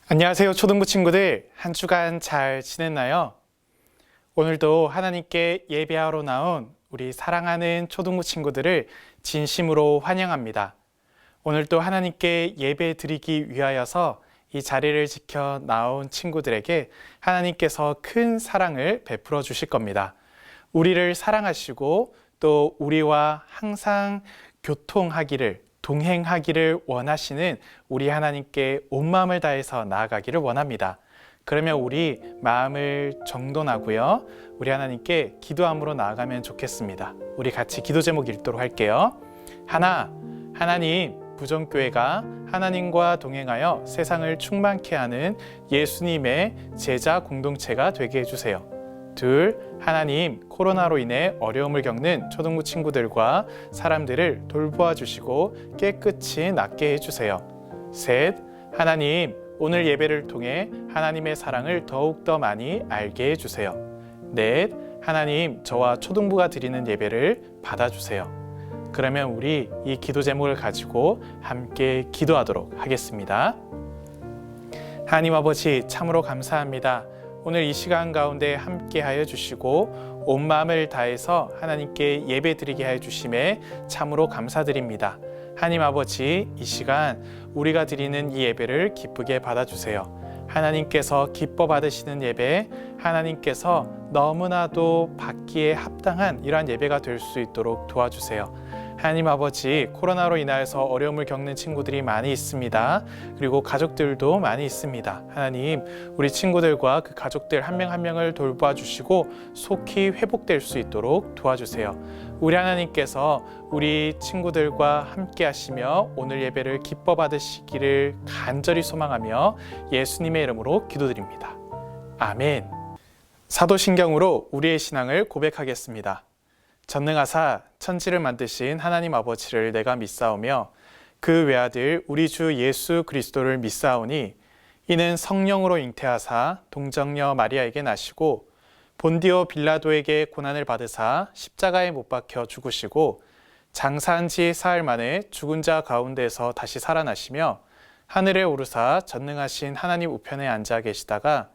안녕하세요, 초등부 친구들. 한 주간 잘 지냈나요? 오늘도 하나님께 예배하러 나온 우리 사랑하는 초등부 친구들을 진심으로 환영합니다. 오늘도 하나님께 예배 드리기 위하여서 이 자리를 지켜 나온 친구들에게 하나님께서 큰 사랑을 베풀어 주실 겁니다. 우리를 사랑하시고 또 우리와 항상 교통하기를, 동행하기를 원하시는 우리 하나님께 온 마음을 다해서 나아가기를 원합니다. 그러면 우리 마음을 정돈하고요, 우리 하나님께 기도함으로 나아가면 좋겠습니다. 우리 같이 기도 제목 읽도록 할게요. 하나님, 부정교회가 하나님과 동행하여 세상을 충만케 하는 예수님의 제자 공동체가 되게 해주세요. 하나님, 코로나로 인해 어려움을 겪는 초등부 친구들과 사람들을 돌보아 주시고 깨끗이 낫게 해주세요. 하나님, 오늘 예배를 통해 하나님의 사랑을 더욱더 많이 알게 해주세요. 하나님, 저와 초등부가 드리는 예배를 받아주세요. 그러면 우리 이 기도 제목을 가지고 함께 기도하도록 하겠습니다. 하나님 아버지, 참으로 감사합니다. 오늘 이 시간 가운데 함께 하여 주시고 온 마음을 다해서 하나님께 예배 드리게 하여 주심에 참으로 감사드립니다. 하나님 아버지, 이 시간 우리가 드리는 이 예배를 기쁘게 받아주세요. 하나님께서 기뻐 받으시는 예배, 하나님께서 너무나도 받기에 합당한 이러한 예배가 될 수 있도록 도와주세요. 하나님 아버지, 코로나로 인하여서 어려움을 겪는 친구들이 많이 있습니다. 그리고 가족들도 많이 있습니다. 하나님, 우리 친구들과 그 가족들 한 명 한 명을 돌봐 주시고 속히 회복될 수 있도록 도와주세요. 우리 하나님께서 우리 친구들과 함께 하시며 오늘 예배를 기뻐 받으시기를 간절히 소망하며 예수님의 이름으로 기도드립니다. 아멘. 사도신경으로 우리의 신앙을 고백하겠습니다. 전능하사 천지를 만드신 하나님 아버지를 내가 믿사오며 그 외아들 우리 주 예수 그리스도를 믿사오니 이는 성령으로 잉태하사 동정녀 마리아에게 나시고 본디오 빌라도에게 고난을 받으사 십자가에 못 박혀 죽으시고 장사한 지 사흘 만에 죽은 자 가운데서 다시 살아나시며 하늘에 오르사 전능하신 하나님 우편에 앉아 계시다가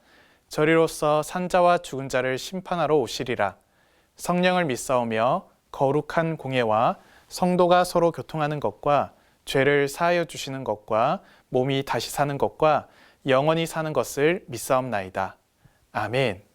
저리로서 산자와 죽은 자를 심판하러 오시리라. 성령을 믿사오며 거룩한 공예와 성도가 서로 교통하는 것과 죄를 사하여 주시는 것과 몸이 다시 사는 것과 영원히 사는 것을 믿사옵나이다. 아멘.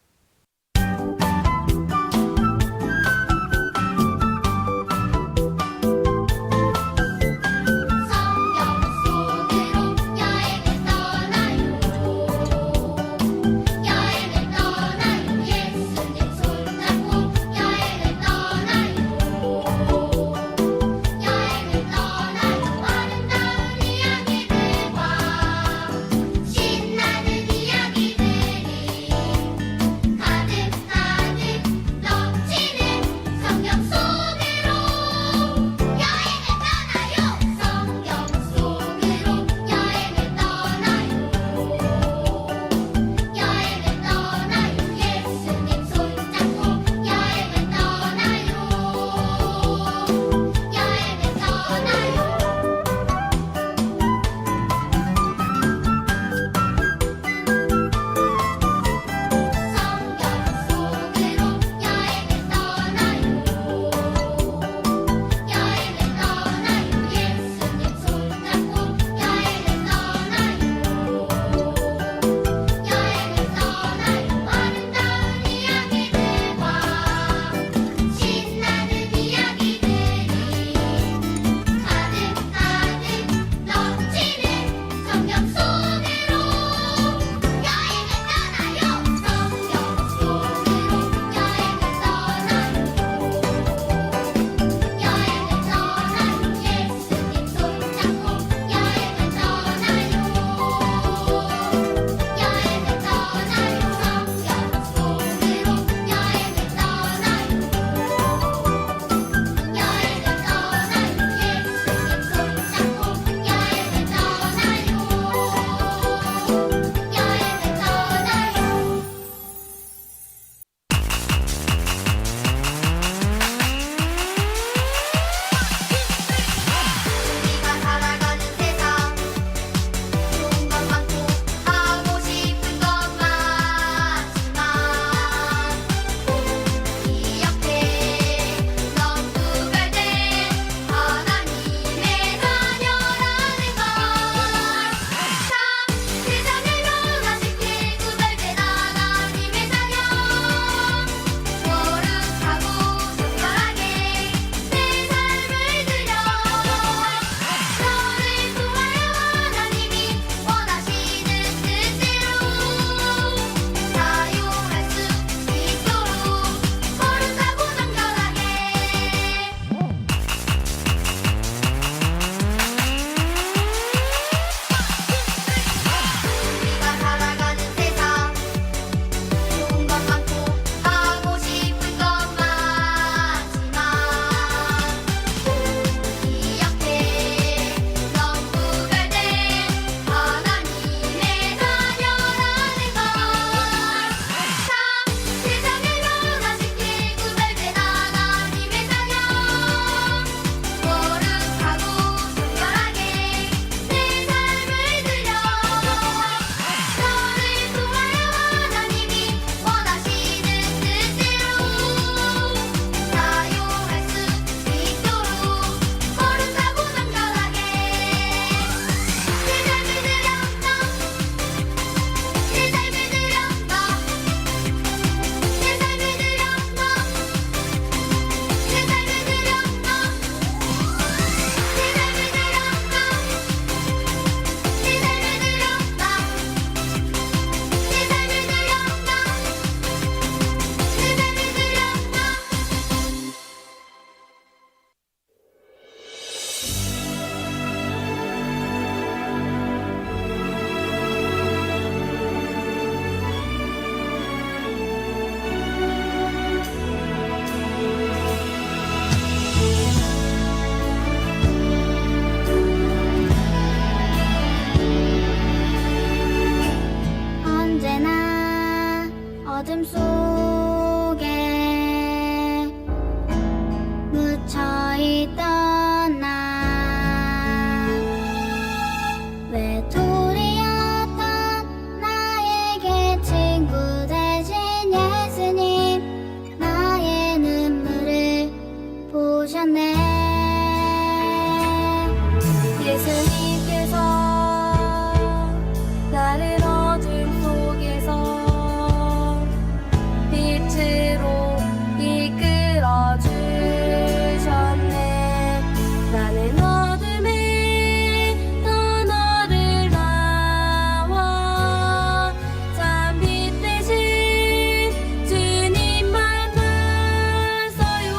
있던 나 외톨이였던 나에게 친구 대신 예수님 나의 눈물을 보셨네. 예수님께서 나를 어둠 속에서 빛으로 이끌어 주셨네. 나는 어둠에 더 너를 나와 참 빛 대신 주님 만났어요.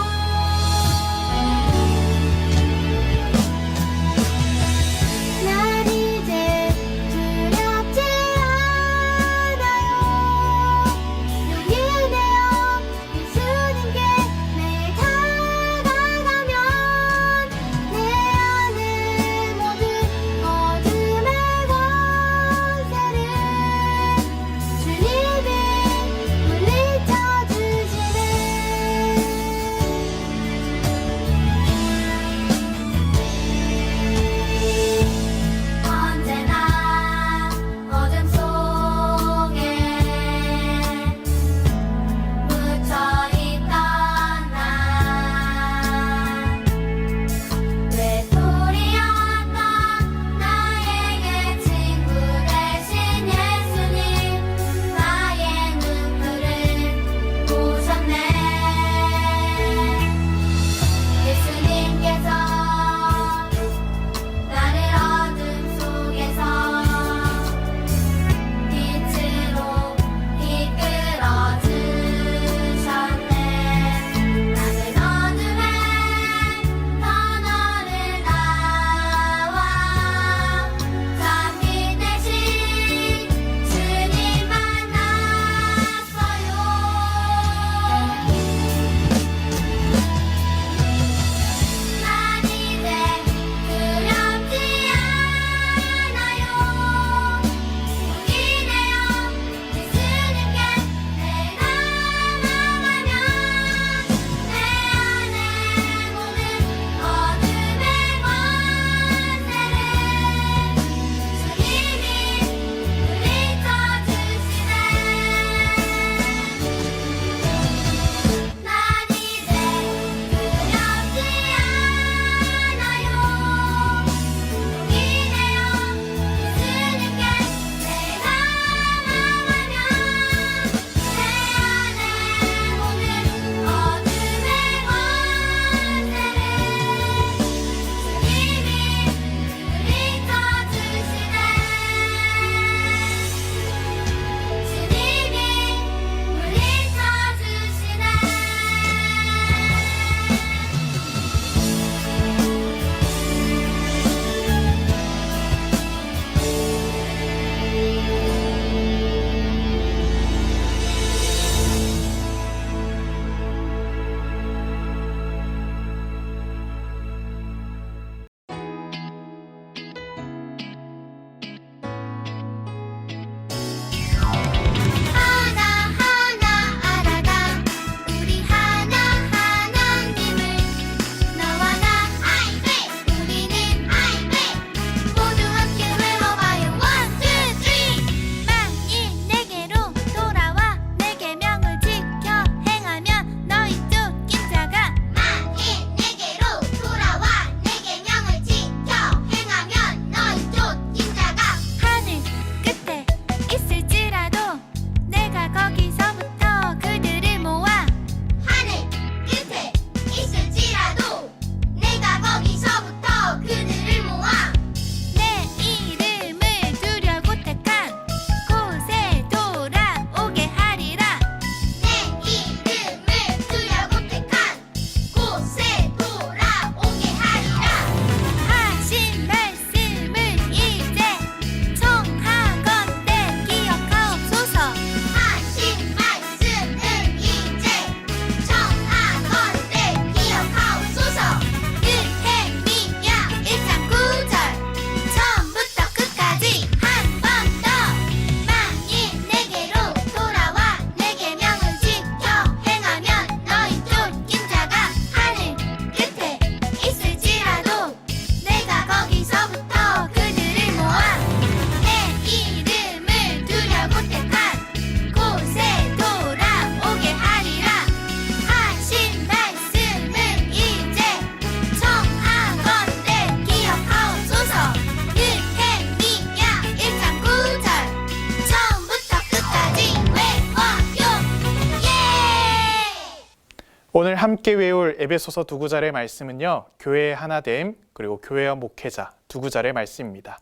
함께 외울 에베소서 두 구절의 말씀은요, 교회의 하나됨 그리고 교회와 목회자 두 구절의 말씀입니다.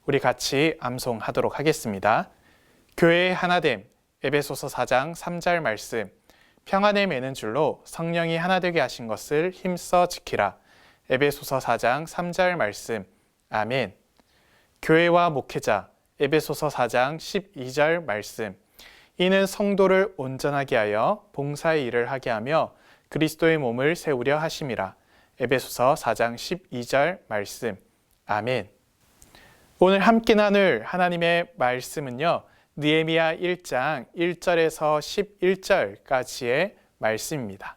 우리 같이 암송하도록 하겠습니다. 교회의 하나됨, 에베소서 4장 3절 말씀. 평안에 매는 줄로 성령이 하나 되게 하신 것을 힘써 지키라. 에베소서 4장 3절 말씀. 아멘. 교회와 목회자, 에베소서 4장 12절 말씀. 이는 성도를 온전하게 하여 봉사의 일을 하게 하며 그리스도의 몸을 세우려 하심이라. 에베소서 4장 12절 말씀. 아멘. 오늘 함께 나눌 하나님의 말씀은요, 느헤미야 1장 1절에서 11절까지의 말씀입니다.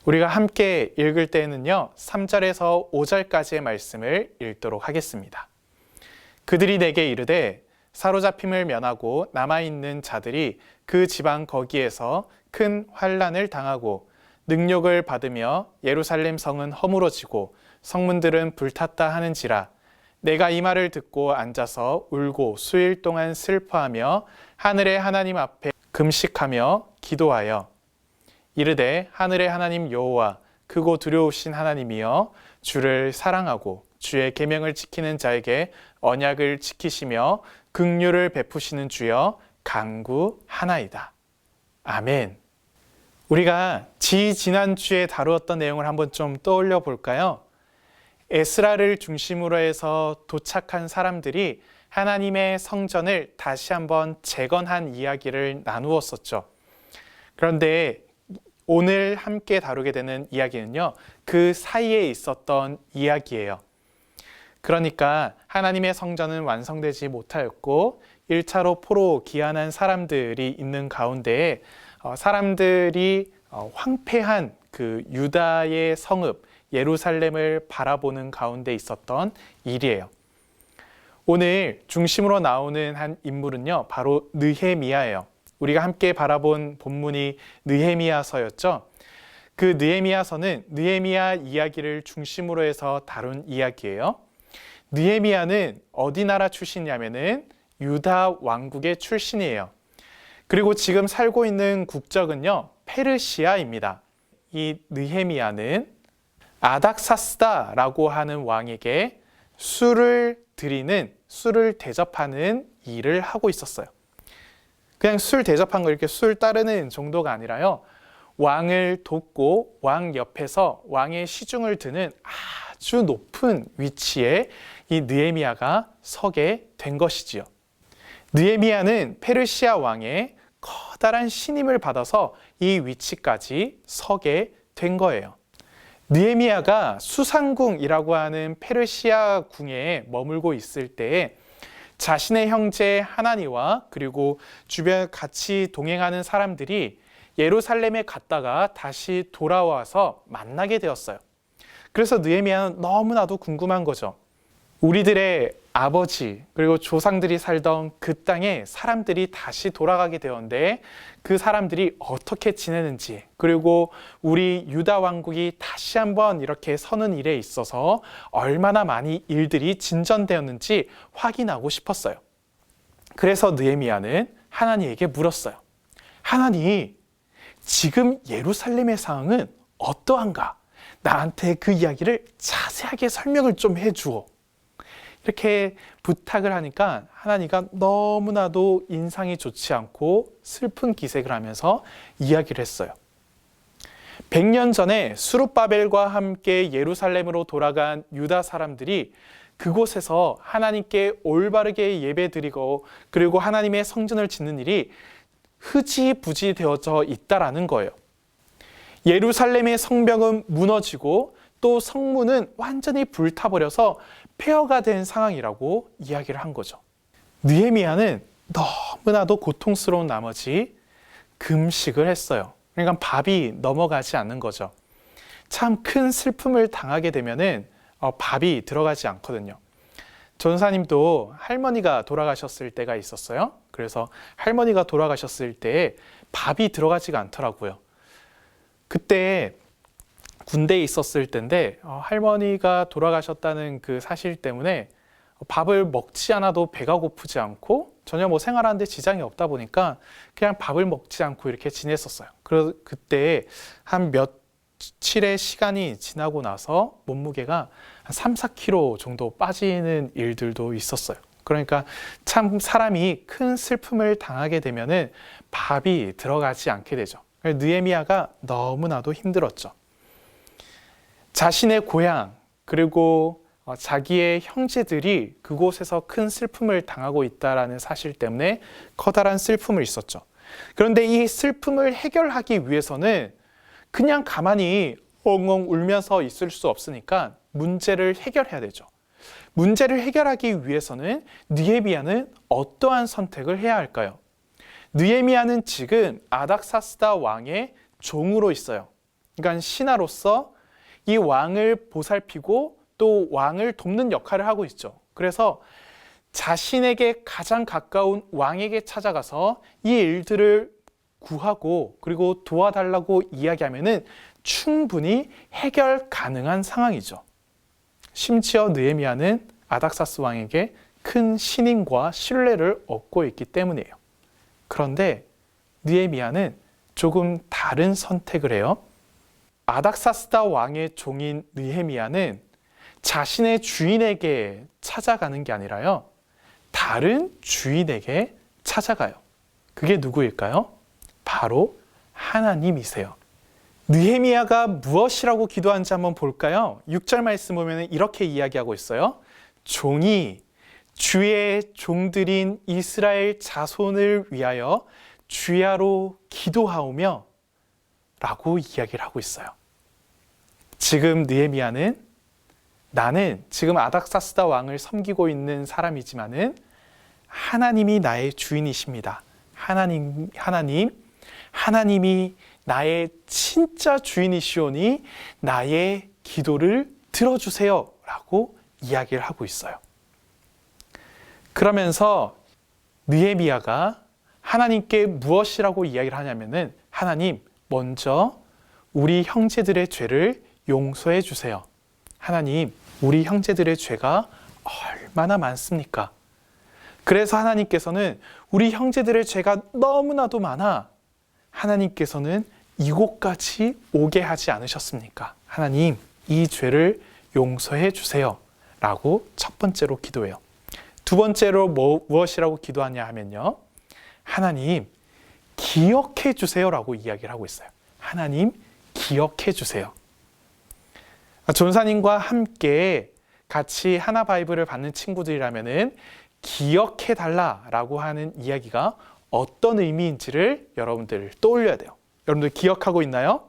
우리가 함께 읽을 때는요, 3절에서 5절까지의 말씀을 읽도록 하겠습니다. 그들이 내게 이르되 사로잡힘을 면하고 남아있는 자들이 그 지방 거기에서 큰 환난을 당하고 능욕을 받으며 예루살렘 성은 허물어지고 성문들은 불탔다 하는지라. 내가 이 말을 듣고 앉아서 울고 수일 동안 슬퍼하며 하늘의 하나님 앞에 금식하며 기도하여 이르되 하늘의 하나님 여호와 크고 두려우신 하나님이여 주를 사랑하고 주의 계명을 지키는 자에게 언약을 지키시며 긍휼을 베푸시는 주여 간구하나이다. 아멘. 우리가 지난주에 다루었던 내용을 한번 좀 떠올려 볼까요? 에스라를 중심으로 해서 도착한 사람들이 하나님의 성전을 다시 한번 재건한 이야기를 나누었었죠. 그런데 오늘 함께 다루게 되는 이야기는요, 그 사이에 있었던 이야기예요. 그러니까 하나님의 성전은 완성되지 못하였고 1차로 포로 귀환한 사람들이 있는 가운데에 사람들이 황폐한 그 유다의 성읍 예루살렘을 바라보는 가운데 있었던 일이에요. 오늘 중심으로 나오는 한 인물은요, 바로 느헤미야예요. 우리가 함께 바라본 본문이 느헤미야서였죠. 그 느헤미야서는 느헤미야 이야기를 중심으로 해서 다룬 이야기예요. 느헤미야는 어디 나라 출신이냐면은 유다 왕국의 출신이에요. 그리고 지금 살고 있는 국적은요, 페르시아입니다. 이 느헤미야는 아닥사스다라고 하는 왕에게 술을 대접하는 일을 하고 있었어요. 그냥 술 대접한 거 이렇게 술 따르는 정도가 아니라요, 왕을 돕고 왕 옆에서 왕의 시중을 드는 아주 높은 위치에 이 느헤미야가 서게 된 것이지요. 느헤미야는 페르시아 왕의 커다란 신임을 받아서 이 위치까지 서게 된 거예요. 느헤미야가 수상궁이라고 하는 페르시아 궁에 머물고 있을 때에 자신의 형제 하나니와 그리고 주변 같이 동행하는 사람들이 예루살렘에 갔다가 다시 돌아와서 만나게 되었어요. 그래서 느헤미야는 너무나도 궁금한 거죠. 우리들의 아버지 그리고 조상들이 살던 그 땅에 사람들이 다시 돌아가게 되었는데 그 사람들이 어떻게 지내는지, 그리고 우리 유다 왕국이 다시 한번 이렇게 서는 일에 있어서 얼마나 많이 일들이 진전되었는지 확인하고 싶었어요. 그래서 느헤미야는 하나님에게 물었어요. 하나님, 지금 예루살렘의 상황은 어떠한가? 나한테 그 이야기를 자세하게 설명을 좀 해주어. 이렇게 부탁을 하니까 하나님가 너무나도 인상이 좋지 않고 슬픈 기색을 하면서 이야기를 했어요. 100년 전에 스룹바벨과 함께 예루살렘으로 돌아간 유다 사람들이 그곳에서 하나님께 올바르게 예배드리고 그리고 하나님의 성전을 짓는 일이 흐지부지 되어져 있다라는 거예요. 예루살렘의 성벽은 무너지고 또 성문은 완전히 불타버려서 폐허가 된 상황이라고 이야기를 한 거죠. 느헤미야는 너무나도 고통스러운 나머지 금식을 했어요. 그러니까 밥이 넘어가지 않는 거죠. 참 큰 슬픔을 당하게 되면은 밥이 들어가지 않거든요. 전사님도 할머니가 돌아가셨을 때가 있었어요. 그래서 할머니가 돌아가셨을 때 밥이 들어가지가 않더라고요. 그때 군대에 있었을 때인데 할머니가 돌아가셨다는 그 사실 때문에 밥을 먹지 않아도 배가 고프지 않고 전혀 뭐 생활하는데 지장이 없다 보니까 그냥 밥을 먹지 않고 이렇게 지냈었어요. 그때 한 며칠의 시간이 지나고 나서 몸무게가 한 3, 4kg 정도 빠지는 일들도 있었어요. 그러니까 참 사람이 큰 슬픔을 당하게 되면은 밥이 들어가지 않게 되죠. 느헤미야가 너무나도 힘들었죠. 자신의 고향 그리고 자기의 형제들이 그곳에서 큰 슬픔을 당하고 있다는 사실 때문에 커다란 슬픔을 있었죠. 그런데 이 슬픔을 해결하기 위해서는 그냥 가만히 엉엉 울면서 있을 수 없으니까 문제를 해결해야 되죠. 문제를 해결하기 위해서는 느헤미야는 어떠한 선택을 해야 할까요? 느헤미야는 지금 아닥사스다 왕의 종으로 있어요. 그러니까 신하로서 이 왕을 보살피고 또 왕을 돕는 역할을 하고 있죠. 그래서 자신에게 가장 가까운 왕에게 찾아가서 이 일들을 구하고 그리고 도와달라고 이야기하면은 충분히 해결 가능한 상황이죠. 심지어 느헤미야는 아닥사스 왕에게 큰 신임과 신뢰를 얻고 있기 때문이에요. 그런데 느헤미야는 조금 다른 선택을 해요. 아닥사스다 왕의 종인 느헤미야는 자신의 주인에게 찾아가는 게 아니라요, 다른 주인에게 찾아가요. 그게 누구일까요? 바로 하나님이세요. 느헤미야가 무엇이라고 기도하는지 한번 볼까요? 6절 말씀 보면 이렇게 이야기하고 있어요. 종이 주의 종들인 이스라엘 자손을 위하여 주야로 기도하오며 라고 이야기를 하고 있어요. 지금 느헤미야는 나는 지금 아닥사스다 왕을 섬기고 있는 사람이지만은 하나님이 나의 주인이십니다. 하나님이 나의 진짜 주인이시오니 나의 기도를 들어주세요 라고 이야기를 하고 있어요. 그러면서 느헤미야가 하나님께 무엇이라고 이야기를 하냐면은 하나님, 먼저 우리 형제들의 죄를 용서해 주세요. 하나님, 우리 형제들의 죄가 얼마나 많습니까? 그래서 하나님께서는 우리 형제들의 죄가 너무나도 많아 하나님께서는 이곳까지 오게 하지 않으셨습니까? 하나님, 이 죄를 용서해 주세요 라고 첫 번째로 기도해요. 두 번째로 무엇이라고 기도하냐 하면요, 하나님 기억해 주세요 라고 이야기를 하고 있어요. 하나님 기억해 주세요. 전사님과 함께 같이 하나 바이블을 받는 친구들이라면은 기억해 달라라고 하는 이야기가 어떤 의미인지를 여러분들 떠올려야 돼요. 여러분들 기억하고 있나요?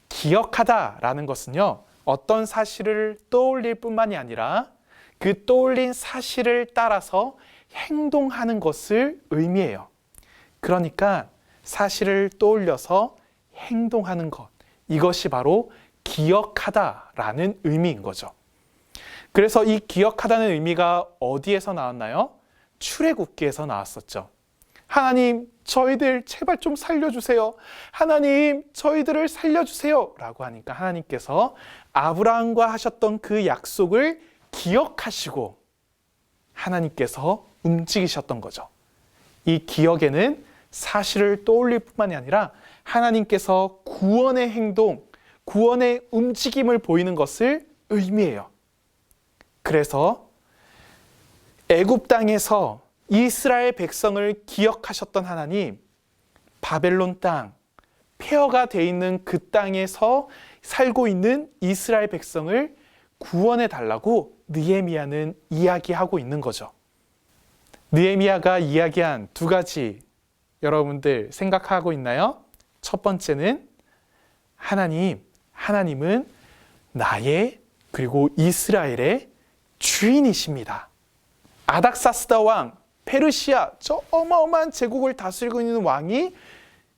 기억하다라는 것은요, 어떤 사실을 떠올릴 뿐만이 아니라 그 떠올린 사실을 따라서 행동하는 것을 의미해요. 그러니까 사실을 떠올려서 행동하는 것, 이것이 바로 기억하다라는 의미인 거죠. 그래서 이 기억하다는 의미가 어디에서 나왔나요? 출애굽기에서 나왔었죠. 하나님, 저희들 제발 좀 살려주세요. 하나님, 저희들을 살려주세요 라고 하니까 하나님께서 아브라함과 하셨던 그 약속을 기억하시고 하나님께서 움직이셨던 거죠. 이 기억에는 사실을 떠올릴 뿐만이 아니라 하나님께서 구원의 행동, 구원의 움직임을 보이는 것을 의미해요. 그래서 애굽 땅에서 이스라엘 백성을 기억하셨던 하나님, 바벨론 땅, 폐허가 돼 있는 그 땅에서 살고 있는 이스라엘 백성을 구원해 달라고 느헤미야는 이야기하고 있는 거죠. 느헤미야가 이야기한 두 가지 여러분들 생각하고 있나요? 첫 번째는 하나님은 나의 그리고 이스라엘의 주인이십니다. 아닥사스다 왕, 페르시아, 저 어마어마한 제국을 다스리고 있는 왕이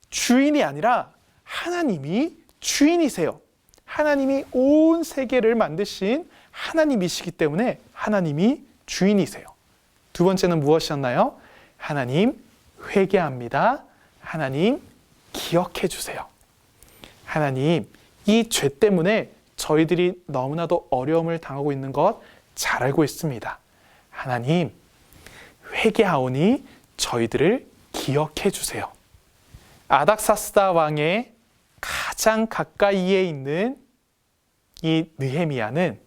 주인이 아니라 하나님이 주인이세요. 하나님이 온 세계를 만드신 하나님이시기 때문에 하나님이 주인이세요. 두 번째는 무엇이었나요? 하나님 회개합니다. 하나님 기억해 주세요. 하나님, 이 죄 때문에 저희들이 너무나도 어려움을 당하고 있는 것 잘 알고 있습니다. 하나님 회개하오니 저희들을 기억해 주세요. 아닥사스다 왕의 가장 가까이에 있는 이 느헤미야는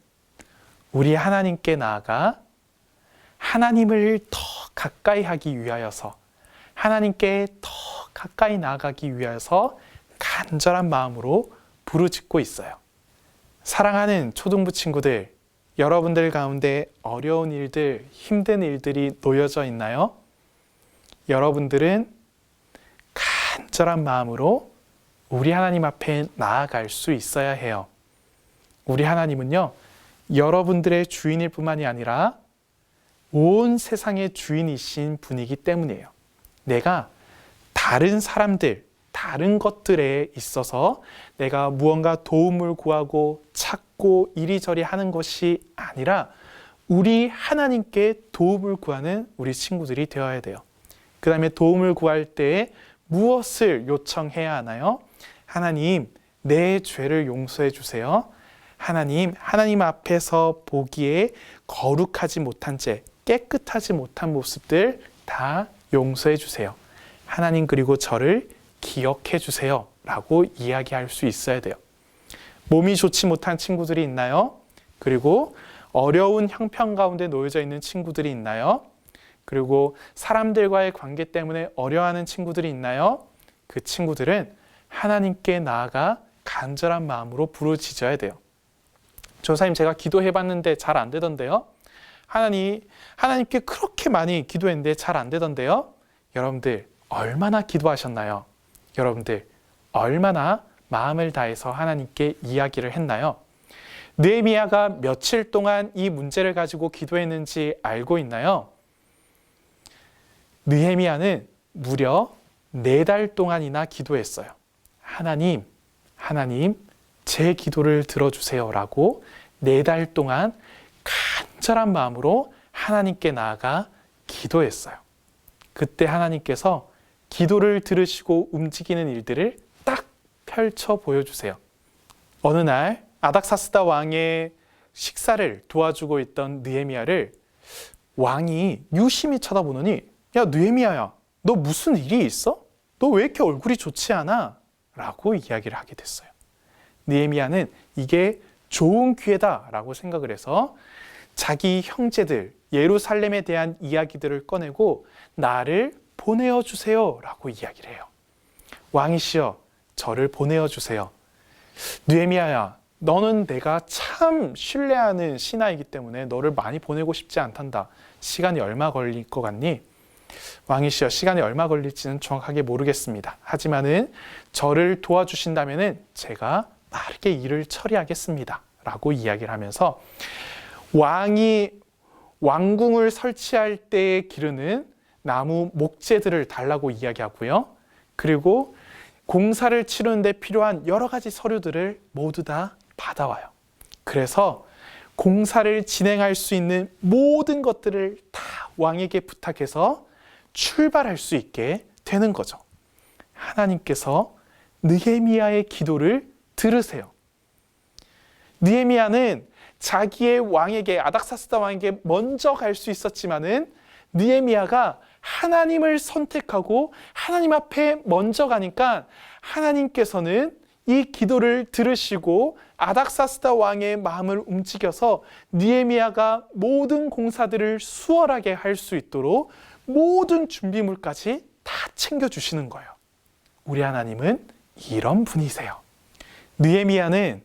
우리 하나님께 나아가 하나님을 더 가까이 하기 위하여서, 하나님께 더 가까이 나아가기 위하여서 간절한 마음으로 부르짖고 있어요. 사랑하는 초등부 친구들, 여러분들 가운데 어려운 일들, 힘든 일들이 놓여져 있나요? 여러분들은 간절한 마음으로 우리 하나님 앞에 나아갈 수 있어야 해요. 우리 하나님은요, 여러분들의 주인일 뿐만이 아니라 온 세상의 주인이신 분이기 때문이에요. 내가 다른 사람들, 다른 것들에 있어서 내가 무언가 도움을 구하고 찾고 이리저리 하는 것이 아니라 우리 하나님께 도움을 구하는 우리 친구들이 되어야 돼요. 그 다음에 도움을 구할 때 무엇을 요청해야 하나요? 하나님, 내 죄를 용서해 주세요. 하나님 앞에서 보기에 거룩하지 못한 죄, 깨끗하지 못한 모습들 다 용서해 주세요. 하나님, 그리고 저를 기억해 주세요 라고 이야기할 수 있어야 돼요. 몸이 좋지 못한 친구들이 있나요? 그리고 어려운 형편 가운데 놓여져 있는 친구들이 있나요? 그리고 사람들과의 관계 때문에 어려워하는 친구들이 있나요? 그 친구들은 하나님께 나아가 간절한 마음으로 부르짖어야 돼요. 조사님, 제가 기도해 봤는데 잘 안 되던데요? 하나님께 그렇게 많이 기도했는데 잘 안 되던데요? 여러분들 얼마나 기도하셨나요? 여러분들 얼마나 마음을 다해서 하나님께 이야기를 했나요? 느헤미야가 며칠 동안 이 문제를 가지고 기도했는지 알고 있나요? 느헤미야는 무려 4달 동안이나 기도했어요. 하나님, 제 기도를 들어주세요 라고 4달 동안 간절한 마음으로 하나님께 나아가 기도했어요. 그때 하나님께서 기도를 들으시고 움직이는 일들을 딱 펼쳐 보여주세요. 어느 날 아닥사스다 왕의 식사를 도와주고 있던 느헤미야를 왕이 유심히 쳐다보더니, 야, 느헤미야야, 너 무슨 일이 있어? 너 왜 이렇게 얼굴이 좋지 않아? 라고 이야기를 하게 됐어요. 느헤미야는 이게 좋은 기회다 라고 생각을 해서 자기 형제들, 예루살렘에 대한 이야기들을 꺼내고 나를 보내어 주세요 라고 이야기를 해요. 왕이시여, 저를 보내어 주세요. 느헤미야야, 너는 내가 참 신뢰하는 신하이기 때문에 너를 많이 보내고 싶지 않단다. 시간이 얼마 걸릴 것 같니? 왕이시여, 시간이 얼마 걸릴지는 정확하게 모르겠습니다. 하지만은 저를 도와주신다면은 제가 빠르게 일을 처리하겠습니다 라고 이야기를 하면서 왕이 왕궁을 설치할 때 기르는 나무 목재들을 달라고 이야기하고요. 그리고 공사를 치르는 데 필요한 여러 가지 서류들을 모두 다 받아와요. 그래서 공사를 진행할 수 있는 모든 것들을 다 왕에게 부탁해서 출발할 수 있게 되는 거죠. 하나님께서 느헤미야의 기도를 들으세요. 느헤미야는 자기의 왕에게, 아닥사스다 왕에게 먼저 갈 수 있었지만은 느헤미야가 하나님을 선택하고 하나님 앞에 먼저 가니까 하나님께서는 이 기도를 들으시고 아닥사스다 왕의 마음을 움직여서 느헤미야가 모든 공사들을 수월하게 할 수 있도록 모든 준비물까지 다 챙겨주시는 거예요. 우리 하나님은 이런 분이세요. 느헤미야는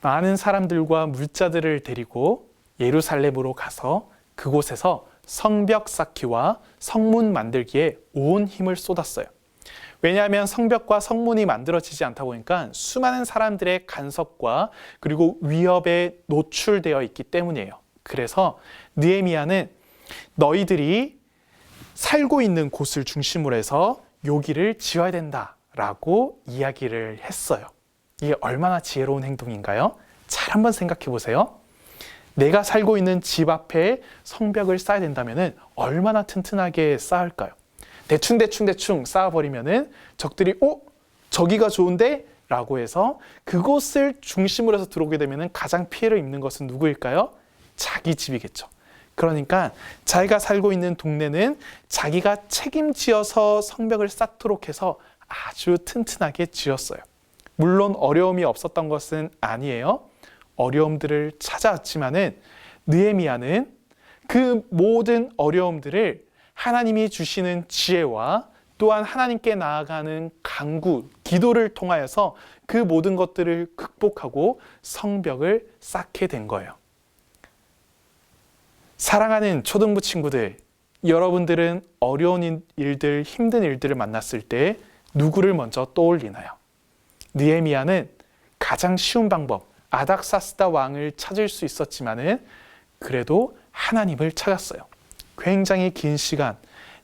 많은 사람들과 물자들을 데리고 예루살렘으로 가서 그곳에서 성벽 쌓기와 성문 만들기에 온 힘을 쏟았어요. 왜냐하면 성벽과 성문이 만들어지지 않다 보니까 수많은 사람들의 간섭과 그리고 위협에 노출되어 있기 때문이에요. 그래서 느헤미야는 너희들이 살고 있는 곳을 중심으로 해서 여기를 지어야 된다라고 이야기를 했어요. 이게 얼마나 지혜로운 행동인가요? 잘 한번 생각해 보세요. 내가 살고 있는 집 앞에 성벽을 쌓아야 된다면 얼마나 튼튼하게 쌓을까요? 대충 쌓아버리면 적들이 저기가 좋은데? 라고 해서 그곳을 중심으로 해서 들어오게 되면 가장 피해를 입는 것은 누구일까요? 자기 집이겠죠. 그러니까 자기가 살고 있는 동네는 자기가 책임지어서 성벽을 쌓도록 해서 아주 튼튼하게 지었어요. 물론 어려움이 없었던 것은 아니에요. 어려움들을 찾아왔지만은 느헤미야는 그 모든 어려움들을 하나님이 주시는 지혜와 또한 하나님께 나아가는 간구, 기도를 통하여서 그 모든 것들을 극복하고 성벽을 쌓게 된 거예요. 사랑하는 초등부 친구들, 여러분들은 어려운 일들, 힘든 일들을 만났을 때 누구를 먼저 떠올리나요? 느헤미야는 가장 쉬운 방법, 아닥사스다 왕을 찾을 수 있었지만은 그래도 하나님을 찾았어요. 굉장히 긴 시간,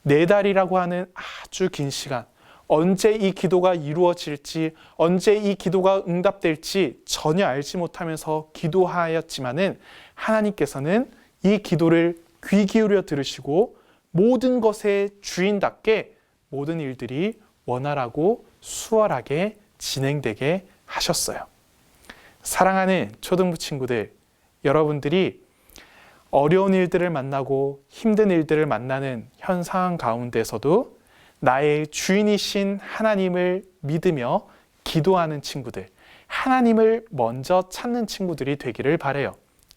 4달이라고 하는 아주 긴 시간, 언제 이 기도가 이루어질지, 언제 이 기도가 응답될지 전혀 알지 못하면서 기도하였지만은 하나님께서는 이 기도를 귀 기울여 들으시고 모든 것의 주인답게 모든 일들이 원활하고 수월하게 진행되게 하셨어요. 사랑하는 초등부 친구들, 여러분들이 어려운 일들을 만나고 힘든 일들을 만나는 현 상황 가운데서도 나의 주인이신 하나님을 믿으며 기도하는 친구들, 하나님을 먼저 찾는 친구들이 되기를 바라요.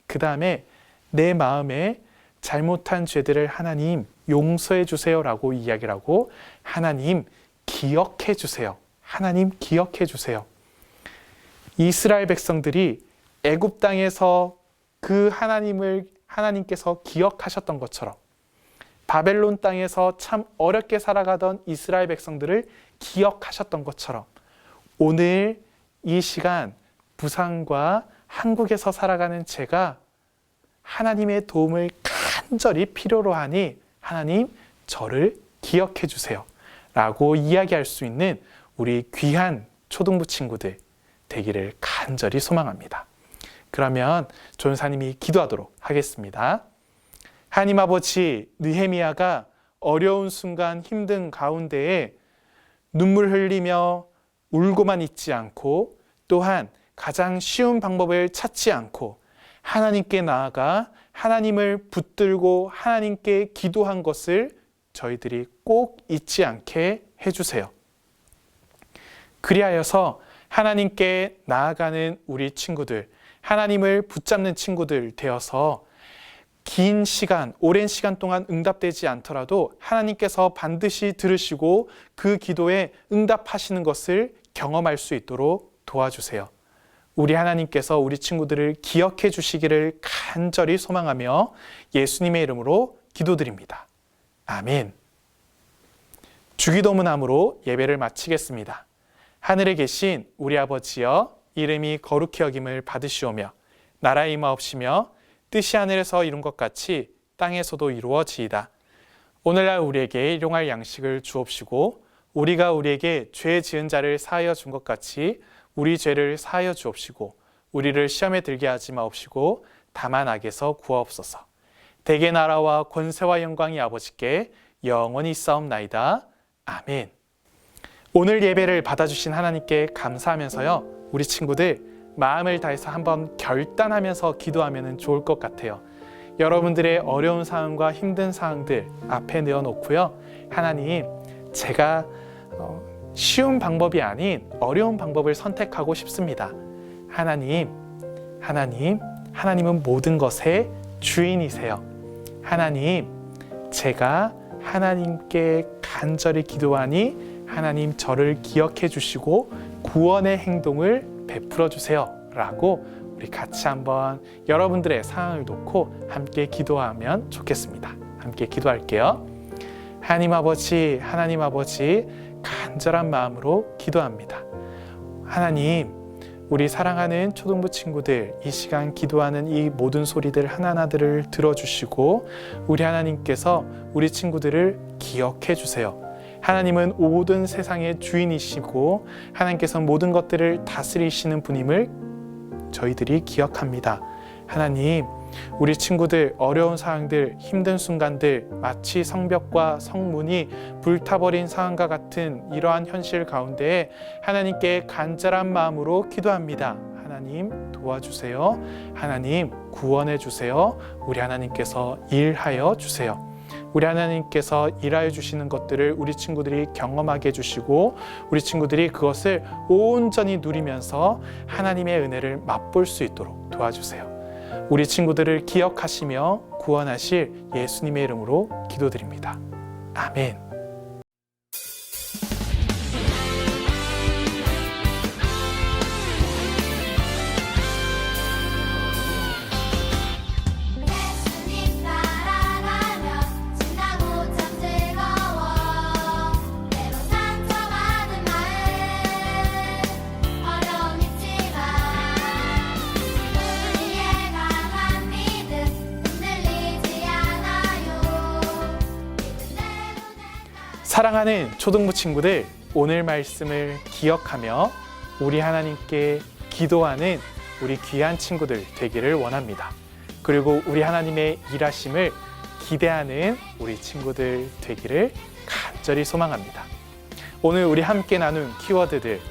그 다음에 내 마음에 잘못한 죄들을 하나님 용서해 주세요라고 이야기를 하고 하나님 기억해 주세요. 하나님 기억해 주세요. 이스라엘 백성들이 애굽 땅에서 그 하나님께서 기억하셨던 것처럼 바벨론 땅에서 참 어렵게 살아가던 이스라엘 백성들을 기억하셨던 것처럼 오늘 이 시간 부산과 한국에서 살아가는 제가 하나님의 도움을 간절히 필요로 하니 하나님 저를 기억해 주세요 라고 이야기할 수 있는 우리 귀한 초등부 친구들 되기를 간절히 소망합니다. 그러면 전사님이 기도하도록 하겠습니다. 하나님 아버지, 느헤미야가 어려운 순간 힘든 가운데에 눈물 흘리며 울고만 있지 않고 또한 가장 쉬운 방법을 찾지 않고 하나님께 나아가 하나님을 붙들고 하나님께 기도한 것을 저희들이 꼭 잊지 않게 해주세요. 그리하여서 하나님께 나아가는 우리 친구들, 하나님을 붙잡는 친구들 되어서 긴 시간, 오랜 시간 동안 응답되지 않더라도 하나님께서 반드시 들으시고 그 기도에 응답하시는 것을 경험할 수 있도록 도와주세요. 우리 하나님께서 우리 친구들을 기억해 주시기를 간절히 소망하며 예수님의 이름으로 기도드립니다. 아멘. 주기도문함으로 예배를 마치겠습니다. 하늘에 계신 우리 아버지여, 이름이 거룩히 여김을 받으시오며 나라의 임하옵시며 뜻이 하늘에서 이룬 것 같이 땅에서도 이루어지이다. 오늘날 우리에게 일용할 양식을 주옵시고 우리가 우리에게 죄 지은 자를 사하여 준 것 같이 우리 죄를 사하여 주옵시고 우리를 시험에 들게 하지 마옵시고 다만 악에서 구하옵소서. 대개 나라와 권세와 영광이 아버지께 영원히 있사옵나이다. 아멘. 오늘 예배를 받아주신 하나님께 감사하면서요, 우리 친구들 마음을 다해서 한번 결단하면서 기도하면 좋을 것 같아요. 여러분들의 어려운 상황과 힘든 상황들 앞에 내어놓고요, 하나님, 제가 쉬운 방법이 아닌 어려운 방법을 선택하고 싶습니다. 하나님은 모든 것의 주인이세요. 하나님, 제가 하나님께 간절히 기도하니 하나님 저를 기억해 주시고 구원의 행동을 베풀어 주세요 라고 우리 같이 한번 여러분들의 상황을 놓고 함께 기도하면 좋겠습니다. 함께 기도할게요. 하나님 아버지, 간절한 마음으로 기도합니다. 하나님, 우리 사랑하는 초등부 친구들, 이 시간 기도하는 이 모든 소리들 하나하나들을 들어주시고 우리 하나님께서 우리 친구들을 기억해 주세요. 하나님은 모든 세상의 주인이시고 하나님께서 모든 것들을 다스리시는 분임을 저희들이 기억합니다. 하나님, 우리 친구들 어려운 상황들, 힘든 순간들, 마치 성벽과 성문이 불타버린 상황과 같은 이러한 현실 가운데 하나님께 간절한 마음으로 기도합니다. 하나님 도와주세요. 하나님 구원해 주세요. 우리 하나님께서 일하여 주세요. 우리 하나님께서 일하여 주시는 것들을 우리 친구들이 경험하게 해주시고 우리 친구들이 그것을 온전히 누리면서 하나님의 은혜를 맛볼 수 있도록 도와주세요. 우리 친구들을 기억하시며 구원하실 예수님의 이름으로 기도드립니다. 아멘. 예수님 따라가면 신나고 참 즐거워 때로 상처받은 마음 어려움 있지만 우리의 강한 믿음 흔들리지 않아요. 사랑하는 초등부 친구들, 오늘 말씀을 기억하며 우리 하나님께 기도하는 우리 귀한 친구들 되기를 원합니다. 그리고 우리 하나님의 일하심을 기대하는 우리 친구들 되기를 간절히 소망합니다. 오늘 우리 함께 나눈 키워드들,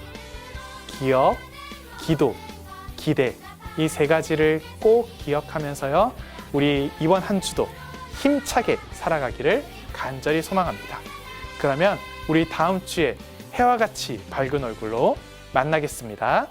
기억, 기도, 기대, 이 세 가지를 꼭 기억하면서요, 우리 이번 한 주도 힘차게 살아가기를 간절히 소망합니다. 그러면 우리 다음 주에 해와 같이 밝은 얼굴로 만나겠습니다.